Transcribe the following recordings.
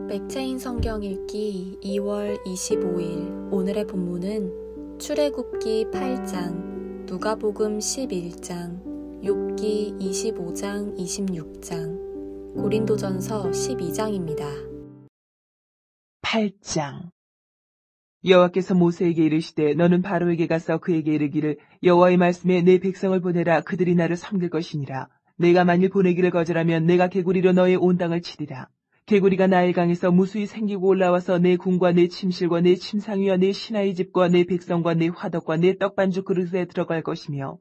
맥체인 성경 읽기 2월 25일 오늘의 본문은 출애굽기 8장, 누가복음 11장, 욥기 25장 26장, 고린도전서 12장입니다. 8장. 여호와께서 모세에게 이르시되 너는 바로에게 가서 그에게 이르기를 여호와의 말씀에 내 백성을 보내라. 그들이 나를 섬길 것이니라. 내가 만일 보내기를 거절하면 내가 개구리로 너의 온 땅을 치리라. 개구리가 나일강에서 무수히 생기고 올라와서 내 궁과 내 침실과 내 침상위와 내 신하의 집과 내 백성과 내 화덕과 내 떡반죽 그릇에 들어갈 것이며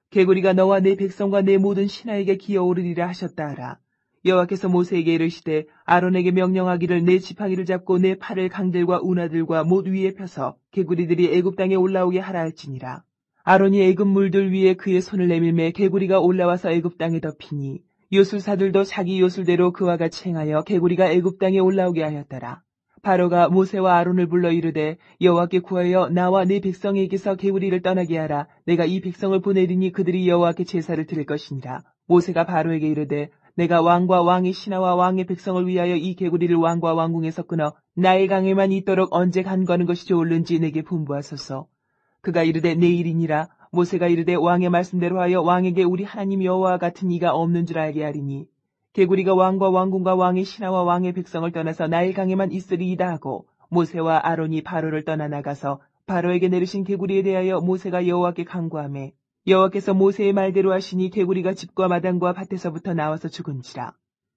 개구리가 너와 내 백성과 내 모든 신하에게 기어오르리라 하셨다 하라. 여호와께서 모세에게 이르시되 아론에게 명령하기를 내 지팡이를 잡고 내 팔을 강들과 운하들과 못 위에 펴서 개구리들이 애굽 땅에 올라오게 하라 할지니라. 아론이 애굽 물들 위에 그의 손을 내밀매 개구리가 올라와서 애굽 땅에 덮이니 요술사들도 자기 요술대로 그와 같이 행하여 개구리가 애굽 땅에 올라오게 하였더라. 바로가 모세와 아론을 불러 이르되 여호와께 구하여 나와 네 백성에게서 개구리를 떠나게 하라. 내가 이 백성을 보내리니 그들이 여호와께 제사를 드릴 것이니라. 모세가 바로에게 이르되 내가 왕과 왕의 신하와 왕의 백성을 위하여 이 개구리를 왕과 왕궁에서 끊어 나일강에만 있도록 언제 간과하는 것이 좋을는지 내게 분부하소서. 그가 이르되 내일이니라. 모세가 이르되 왕의 말씀대로 하여 왕에게 우리 하나님 여호와와 같은 이가 없는 줄 알게 하리니 개구리가 왕과 왕궁과 왕의 신하와 왕의 백성을 떠나서 나일강에만 있으리이다 하고 모세와 아론이 바로를 떠나 나가서 바로에게 내리신 개구리에 대하여 모세가 여호와께 간구하매 여호와께서 모세의 말대로 하시니 개구리가 집과 마당과 밭에서부터 나와서 죽은지라.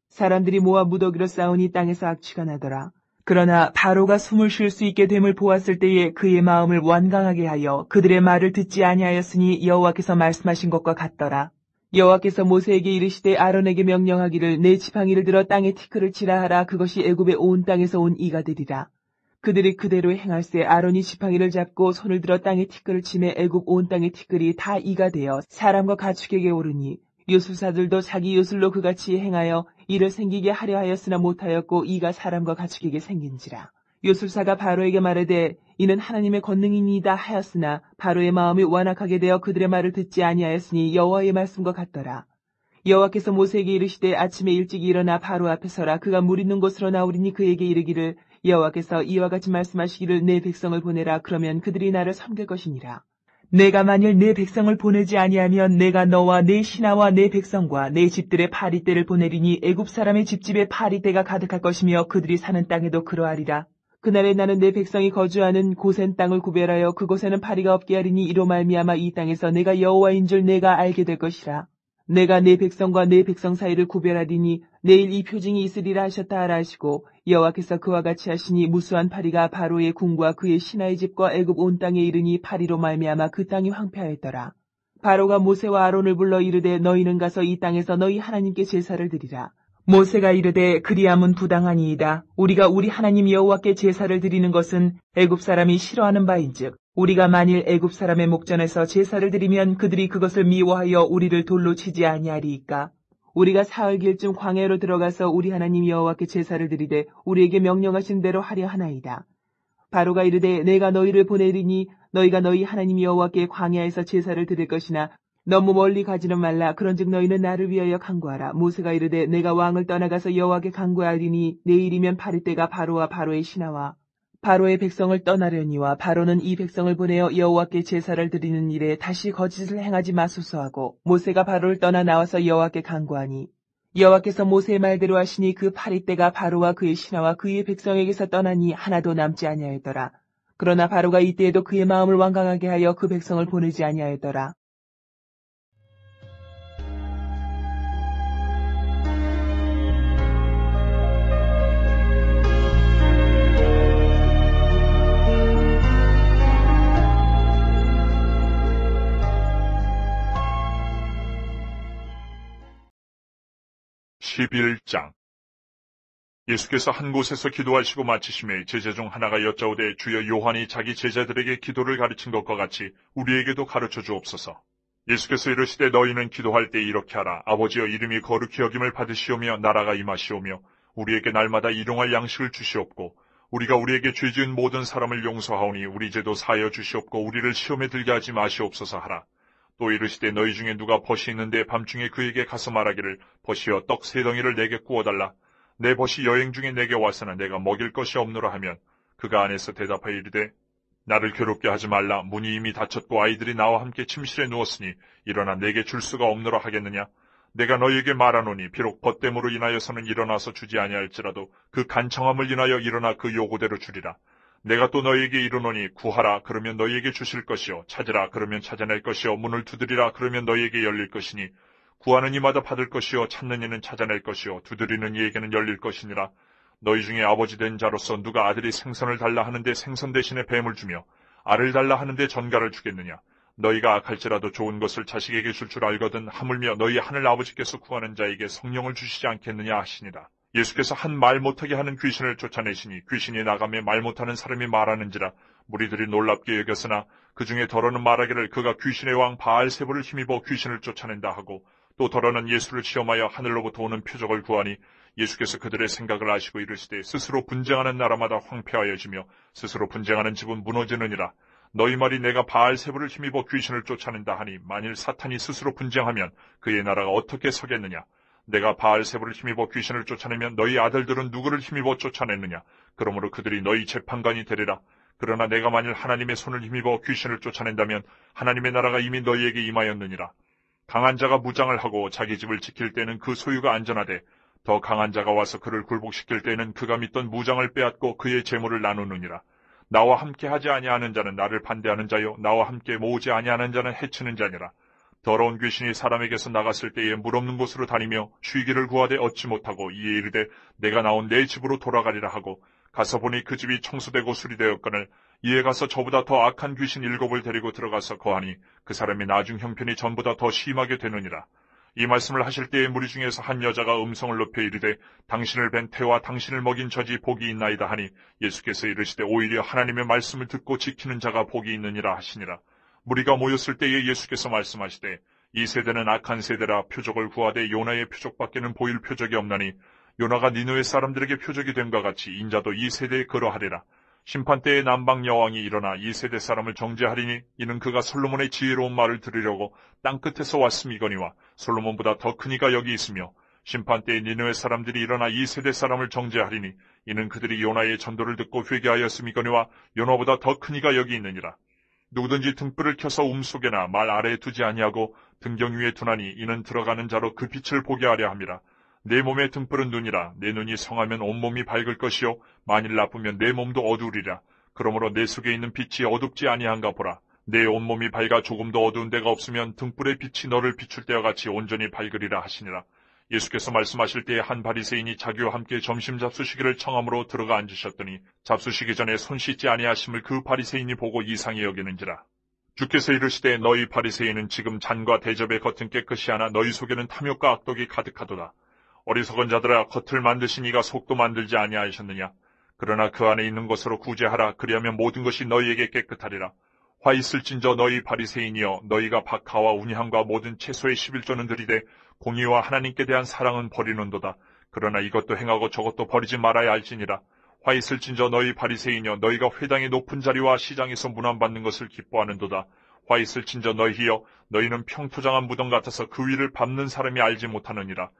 사람들이 모아 무더기로 싸우니 땅에서 악취가 나더라. 그러나 바로가 숨을 쉴 수 있게 됨을 보았을 때에 그의 마음을 완강하게 하여 그들의 말을 듣지 아니하였으니 여호와께서 말씀하신 것과 같더라. 여호와께서 모세에게 이르시되 아론에게 명령하기를 내 지팡이를 들어 땅에 티끌을 치라 하라. 그것이 애굽의 온 땅에서 온 이가 되리라. 그들이 그대로 행할세. 아론이 지팡이를 잡고 손을 들어 땅에 티끌을 치매 애굽 온 땅의 티끌이 다 이가 되어 사람과 가축에게 오르니 요술사들도 자기 요술로 그같이 행하여 이를 생기게 하려 하였으나 못하였고 이가 사람과 가축에게 생긴지라. 요술사가 바로에게 말하되 이는 하나님의 권능이니이다 하였으나 바로의 마음이 완악하게 되어 그들의 말을 듣지 아니하였으니 여호와의 말씀과 같더라. 여호와께서 모세에게 이르시되 아침에 일찍 일어나 바로 앞에 서라. 그가 물 있는 곳으로 나오리니 그에게 이르기를 여호와께서 이와 같이 말씀하시기를 내 백성을 보내라. 그러면 그들이 나를 섬길 것이니라. 내가 만일 내 백성을 보내지 아니하면 내가 너와 내 신하와 내 백성과 내 집들의 파리떼를 보내리니 애굽 사람의 집집에 파리떼가 가득할 것이며 그들이 사는 땅에도 그러하리라. 그날에 나는 내 백성이 거주하는 고센 땅을 구별하여 그곳에는 파리가 없게 하리니 이로 말미암아 이 땅에서 내가 여호와인 줄 내가 알게 될 것이라. 내가 내 백성과 내 백성 사이를 구별하리니 내일 이 표징이 있으리라 하셨다 하라 하시고 여호와께서 그와 같이 하시니 무수한 파리가 바로의 궁과 그의 신하의 집과 애굽 온 땅에 이르니 파리로 말미암아 그 땅이 황폐하였더라. 바로가 모세와 아론을 불러 이르되 너희는 가서 이 땅에서 너희 하나님께 제사를 드리라. 모세가 이르되 그리함은 부당하니이다. 우리가 우리 하나님 여호와께 제사를 드리는 것은 애굽 사람이 싫어하는 바인즉 우리가 만일 애굽 사람의 목전에서 제사를 드리면 그들이 그것을 미워하여 우리를 돌로 치지 아니하리이까. 우리가 사흘길쯤 광야로 들어가서 우리 하나님 여호와께 제사를 드리되 우리에게 명령하신 대로 하려 하나이다. 바로가 이르되 내가 너희를 보내리니 너희가 너희 하나님 여호와께 광야에서 제사를 드릴 것이나 너무 멀리 가지는 말라. 그런즉 너희는 나를 위하여 간구하라. 모세가 이르되 내가 왕을 떠나가서 여호와께 간구하리니 내일이면 파리떼가 바로와 바로의 신하와 바로의 백성을 떠나려니와 바로는 이 백성을 보내어 여호와께 제사를 드리는 일에 다시 거짓을 행하지 마소서 하고 모세가 바로를 떠나 나와서 여호와께 간구하니 여호와께서 모세의 말대로 하시니 그 파리떼가 바로와 그의 신하와 그의 백성에게서 떠나니 하나도 남지 아니하였더라. 그러나 바로가 이때에도 그의 마음을 완강하게 하여 그 백성을 보내지 아니하였더라. 11장. 예수께서 한 곳에서 기도하시고 마치심에 제자 중 하나가 여짜오되 주여 요한이 자기 제자들에게 기도를 가르친 것과 같이 우리에게도 가르쳐 주옵소서. 예수께서 이르시되 너희는 기도할 때 이렇게 하라. 아버지여 이름이 거룩히 여김을 받으시오며 나라가 임하시오며 우리에게 날마다 일용할 양식을 주시옵고 우리가 우리에게 죄 지은 모든 사람을 용서하오니 우리 죄도 사하여 주시옵고 우리를 시험에 들게 하지 마시옵소서 하라. 또 이르시되 너희 중에 누가 벗이 있는데 밤중에 그에게 가서 말하기를 벗이여 떡 세 덩이를 내게 구워달라. 내 벗이 여행 중에 내게 와서는 내가 먹일 것이 없노라 하면 그가 안에서 대답하여 이르되 나를 괴롭게 하지 말라. 문이 이미 닫혔고 아이들이 나와 함께 침실에 누웠으니 일어나 내게 줄 수가 없노라 하겠느냐. 내가 너희에게 말하노니 비록 벗됨으로 인하여서는 일어나서 주지 아니할지라도 그 간청함을 인하여 일어나 그 요구대로 주리라. 내가 또 너희에게 이르노니 구하라 그러면 너희에게 주실 것이요 찾으라 그러면 찾아낼 것이요 문을 두드리라 그러면 너희에게 열릴 것이니 구하는 이마다 받을 것이요 찾는 이는 찾아낼 것이요 두드리는 이에게는 열릴 것이니라. 너희 중에 아버지 된 자로서 누가 아들이 생선을 달라 하는데 생선 대신에 뱀을 주며 알을 달라 하는데 전갈을 주겠느냐. 너희가 악할지라도 좋은 것을 자식에게 줄 줄 알거든 하물며 너희 하늘 아버지께서 구하는 자에게 성령을 주시지 않겠느냐 하시니라. 예수께서 한 말 못하게 하는 귀신을 쫓아내시니 귀신이 나가며 말 못하는 사람이 말하는지라. 무리들이 놀랍게 여겼으나 그 중에 더러는 말하기를 그가 귀신의 왕 바알세불을 힘입어 귀신을 쫓아낸다 하고 또 더러는 예수를 시험하여 하늘로부터 오는 표적을 구하니 예수께서 그들의 생각을 아시고 이르시되 스스로 분쟁하는 나라마다 황폐하여지며 스스로 분쟁하는 집은 무너지느니라. 너희 말이 내가 바알세불을 힘입어 귀신을 쫓아낸다 하니 만일 사탄이 스스로 분쟁하면 그의 나라가 어떻게 서겠느냐. 내가 바알세불을 힘입어 귀신을 쫓아내면 너희 아들들은 누구를 힘입어 쫓아냈느냐. 그러므로 그들이 너희 재판관이 되리라. 그러나 내가 만일 하나님의 손을 힘입어 귀신을 쫓아낸다면 하나님의 나라가 이미 너희에게 임하였느니라. 강한 자가 무장을 하고 자기 집을 지킬 때는 그 소유가 안전하되 더 강한 자가 와서 그를 굴복시킬 때는 그가 믿던 무장을 빼앗고 그의 재물을 나누느니라. 나와 함께 하지 아니하는 자는 나를 반대하는 자요 나와 함께 모으지 아니하는 자는 해치는 자니라. 더러운 귀신이 사람에게서 나갔을 때에 물 없는 곳으로 다니며 쉬기를 구하되 얻지 못하고 이에 이르되 내가 나온 내 집으로 돌아가리라 하고 가서 보니 그 집이 청소되고 수리되었거늘 이에 가서 저보다 더 악한 귀신 7을 데리고 들어가서 거하니 그 사람의 나중 형편이 전보다 더 심하게 되느니라. 이 말씀을 하실 때에 무리 중에서 한 여자가 음성을 높여 이르되 당신을 뵌 태와 당신을 먹인 젖이 복이 있나이다 하니 예수께서 이르시되 오히려 하나님의 말씀을 듣고 지키는 자가 복이 있느니라 하시니라. 무리가 모였을 때에 예수께서 말씀하시되 이 세대는 악한 세대라 표적을 구하되 요나의 표적밖에는 보일 표적이 없나니 요나가 니느웨 사람들에게 표적이 됨과 같이 인자도 이 세대에 그러하리라. 심판때에 남방 여왕이 일어나 이 세대 사람을 정죄하리니 이는 그가 솔로몬의 지혜로운 말을 들으려고 땅끝에서 왔음이거니와 솔로몬보다 더 큰 이가 여기 있으며 심판때에 니느웨 사람들이 일어나 이 세대 사람을 정죄하리니 이는 그들이 요나의 전도를 듣고 회개하였음이거니와 요나보다 더 큰 이가 여기 있느니라. 누구든지 등불을 켜서 속에나 말 아래에 두지 아니하고 등경 위에 두나니 이는 들어가는 자로 그 빛을 보게 하려 함이라. 내 몸의 등불은 눈이라. 내 눈이 성하면 온몸이 밝을 것이요 만일 나쁘면 내 몸도 어두우리라. 그러므로 내 속에 있는 빛이 어둡지 아니한가 보라. 내 온몸이 밝아 조금도 어두운 데가 없으면 등불의 빛이 너를 비출 때와 같이 온전히 밝으리라 하시니라. 예수께서 말씀하실 때에 한 바리새인이 자기와 함께 점심 잡수시기를 청함으로 들어가 앉으셨더니 잡수시기 전에 손 씻지 아니하심을 그 바리새인이 보고 이상히 여기는지라. 주께서 이르시되 너희 바리새인은 지금 잔과 대접의 겉은 깨끗이 하나 너희 속에는 탐욕과 악독이 가득하도다. 어리석은 자들아 겉을 만드신 이가 속도 만들지 아니하셨느냐. 그러나 그 안에 있는 것으로 구제하라. 그리하면 모든 것이 너희에게 깨끗하리라. 화 있을진저 너희 바리새인이여 너희가 박하와 운향과 모든 채소의 11조는 들이되 공의와 하나님께 대한 사랑은 버리는도다. 그러나 이것도 행하고 저것도 버리지 말아야 할지니라. 화 있을진저 너희 바리새인이여 너희가 회당의 높은 자리와 시장에서 문안받는 것을 기뻐하는도다. 화 있을진저 너희여 너희는 평토장한 무덤 같아서 그 위를 밟는 사람이 알지 못하느니라.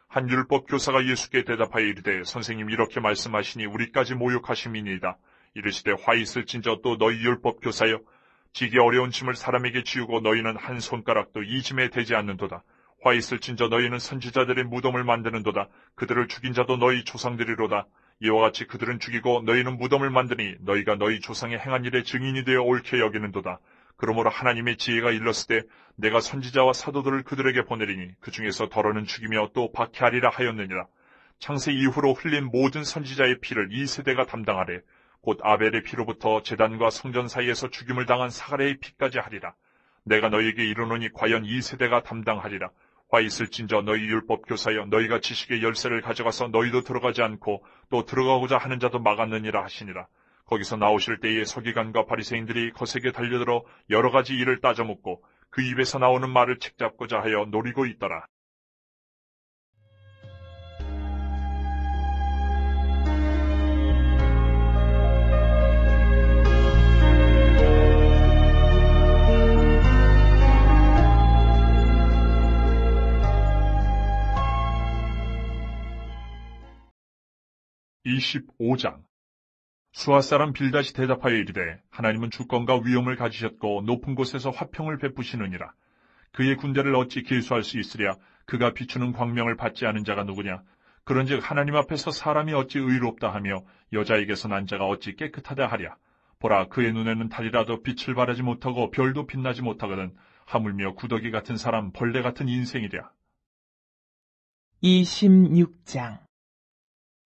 한 율법 교사가 예수께 대답하여 이르되 선생님 이렇게 말씀하시니 우리까지 모욕하심이니이다. 이르시되 화 있을진저 또 너희 율법 교사여 지기 어려운 짐을 사람에게 지우고 너희는 한 손가락도 이 짐에 대지 않는도다. 화 있을진저 너희는 선지자들의 무덤을 만드는도다. 그들을 죽인 자도 너희 조상들이로다. 이와 같이 그들은 죽이고 너희는 무덤을 만드니 너희가 너희 조상의 행한 일의 증인이 되어 옳게 여기는도다. 그러므로 하나님의 지혜가 일렀을 때 내가 선지자와 사도들을 그들에게 보내리니 그 중에서 더러는 죽이며 또 박해하리라 하였느니라. 창세 이후로 흘린 모든 선지자의 피를 이 세대가 담당하되 곧 아벨의 피로부터 제단과 성전 사이에서 죽임을 당한 사가랴의 피까지 하리라. 내가 너희에게 이르노니 과연 이 세대가 담당하리라. 화 있을진저 너희 율법 교사여 너희가 지식의 열쇠를 가져가서 너희도 들어가지 않고 또 들어가고자 하는 자도 막았느니라 하시니라. 거기서 나오실 때에 서기관과 바리새인들이 거세게 달려들어 여러 가지 일을 따져묻고 그 입에서 나오는 말을 책잡고자 하여 노리고 있더라. 25장. 수아 사람 빌닷이 대답하여 이르되 하나님은 주권과 위엄을 가지셨고 높은 곳에서 화평을 베푸시느니라. 그의 군대를 어찌 계수할 수 있으랴. 그가 비추는 광명을 받지 않은 자가 누구냐. 그런즉 하나님 앞에서 사람이 어찌 의롭다 하며 여자에게서 난 자가 어찌 깨끗하다 하랴. 보라, 그의 눈에는 달이라도 빛을 발하지 못하고 별도 빛나지 못하거든 하물며 구더기 같은 사람, 벌레 같은 인생이랴. 26장.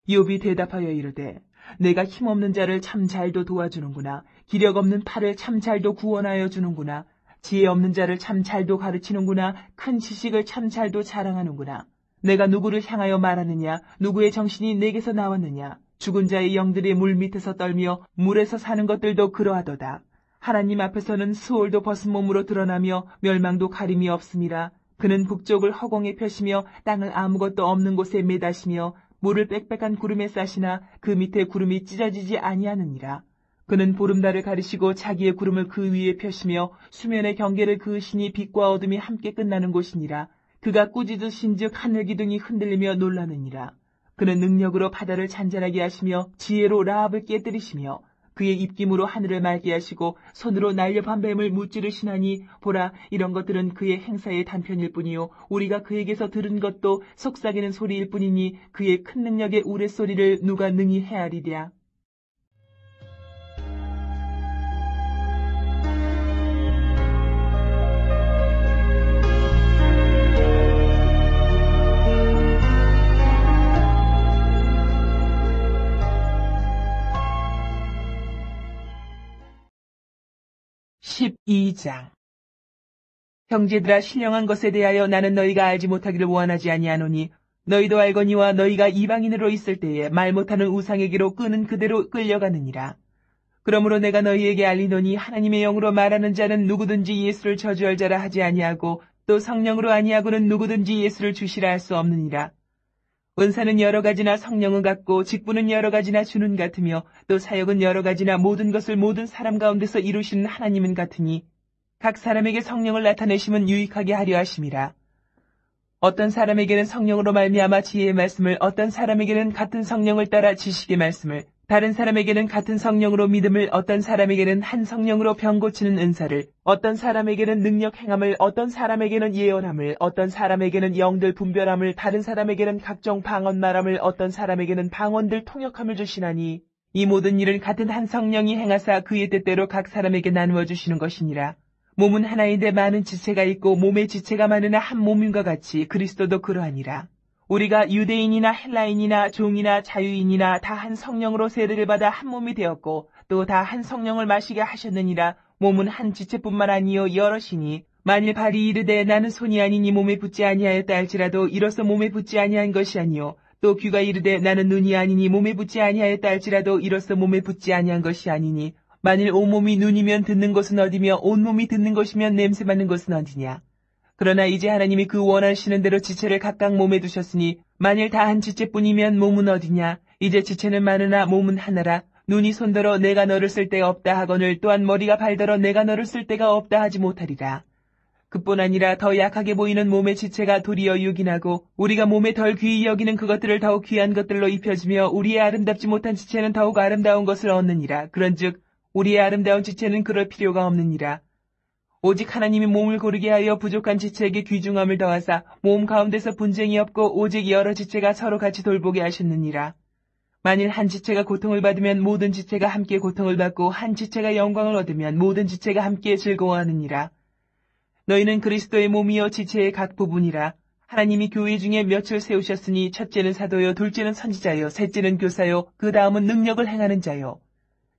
욥이 대답하여 이르되 내가 힘없는 자를 참 잘도 도와주는구나. 기력 없는 팔을 참 잘도 구원하여 주는구나. 지혜 없는 자를 참 잘도 가르치는구나. 큰 지식을 참 잘도 자랑하는구나. 내가 누구를 향하여 말하느냐. 누구의 정신이 내게서 나왔느냐. 죽은 자의 영들이 물 밑에서 떨며 물에서 사는 것들도 그러하도다. 하나님 앞에서는 수월도 벗은 몸으로 드러나며 멸망도 가림이 없음이라. 그는 북쪽을 허공에 펴시며 땅을 아무것도 없는 곳에 매다시며 물을 빽빽한 구름에 싸시나 그 밑에 구름이 찢어지지 아니하느니라. 그는 보름달을 가리시고 자기의 구름을 그 위에 펴시며 수면의 경계를 그으시니 빛과 어둠이 함께 끝나는 곳이니라. 그가 꾸짖으신즉 하늘 기둥이 흔들리며 놀라느니라. 그는 능력으로 바다를 잔잔하게 하시며 지혜로 라합을 깨뜨리시며 그의 입김으로 하늘을 맑게 하시고 손으로 날렵한 뱀을 무찌르시나니 보라, 이런 것들은 그의 행사의 단편일 뿐이요 우리가 그에게서 들은 것도 속삭이는 소리일 뿐이니 그의 큰 능력의 우레소리를 누가 능히 헤아리랴. (12장) 형제들아, 신령한 것에 대하여 나는 너희가 알지 못하기를 원하지 아니하노니 너희도 알거니와 너희가 이방인으로 있을 때에 말 못하는 우상에게로 끄는 그대로 끌려가느니라. 그러므로 내가 너희에게 알리노니 하나님의 영으로 말하는 자는 누구든지 예수를 저주할 자라 하지 아니하고 또 성령으로 아니하고는 누구든지 예수를 주시라 할 수 없느니라. 은사는 여러 가지나 성령은 같고 직분은 여러 가지나 주는 같으며 또 사역은 여러 가지나 모든 것을 모든 사람 가운데서 이루시는 하나님은 같으니 각 사람에게 성령을 나타내심은 유익하게 하려 하심이라. 어떤 사람에게는 성령으로 말미암아 지혜의 말씀을, 어떤 사람에게는 같은 성령을 따라 지식의 말씀을, 다른 사람에게는 같은 성령으로 믿음을, 어떤 사람에게는 한 성령으로 병 고치는 은사를, 어떤 사람에게는 능력 행함을, 어떤 사람에게는 예언함을, 어떤 사람에게는 영들 분별함을, 다른 사람에게는 각종 방언 말함을, 어떤 사람에게는 방언들 통역함을 주시나니 이 모든 일은 같은 한 성령이 행하사 그의 뜻대로 각 사람에게 나누어 주시는 것이니라. 몸은 하나인데 많은 지체가 있고 몸의 지체가 많으나 한 몸인과 같이 그리스도도 그러하니라. 우리가 유대인이나 헬라인이나 종이나 자유인이나 다 한 성령으로 세례를 받아 한 몸이 되었고 또 다 한 성령을 마시게 하셨느니라. 몸은 한 지체뿐만 아니요 여럿이니 만일 발이 이르되 나는 손이 아니니 몸에 붙지 아니하였다 할지라도 이로써 몸에 붙지 아니한 것이 아니요 또 귀가 이르되 나는 눈이 아니니 몸에 붙지 아니하였다 할지라도 이로써 몸에 붙지 아니한 것이 아니니 만일 온몸이 눈이면 듣는 것은 어디며 온몸이 듣는 것이면 냄새 맡는 것은 어디냐. 그러나 이제 하나님이 그 원하시는 대로 지체를 각각 몸에 두셨으니 만일 다 한 지체뿐이면 몸은 어디냐. 이제 지체는 많으나 몸은 하나라. 눈이 손더러 내가 너를 쓸 데가 없다 하거늘 또한 머리가 발더러 내가 너를 쓸 데가 없다 하지 못하리라. 그뿐 아니라 더 약하게 보이는 몸의 지체가 도리어 유긴하고 우리가 몸에 덜 귀히 여기는 그것들을 더욱 귀한 것들로 입혀주며 우리의 아름답지 못한 지체는 더욱 아름다운 것을 얻느니라. 그런즉 우리의 아름다운 지체는 그럴 필요가 없느니라. 오직 하나님이 몸을 고르게 하여 부족한 지체에게 귀중함을 더하사 몸 가운데서 분쟁이 없고 오직 여러 지체가 서로 같이 돌보게 하셨느니라. 만일 한 지체가 고통을 받으면 모든 지체가 함께 고통을 받고 한 지체가 영광을 얻으면 모든 지체가 함께 즐거워하느니라. 너희는 그리스도의 몸이요 지체의 각 부분이라. 하나님이 교회 중에 몇을 세우셨으니 첫째는 사도요, 둘째는 선지자요, 셋째는 교사요, 그 다음은 능력을 행하는 자요.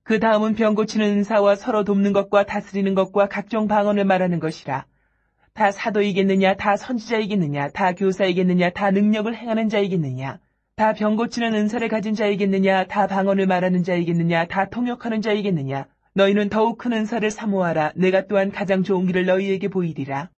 그 다음은 병 고치는 은사와 서로 돕는 것과 다스리는 것과 각종 방언을 말하는 것이라. 다 사도이겠느냐, 다 선지자이겠느냐, 다 교사이겠느냐, 다 능력을 행하는 자이겠느냐, 다 병 고치는 은사를 가진 자이겠느냐, 다 방언을 말하는 자이겠느냐, 다 통역하는 자이겠느냐. 너희는 더욱 큰 은사를 사모하라. 내가 또한 가장 좋은 길을 너희에게 보이리라.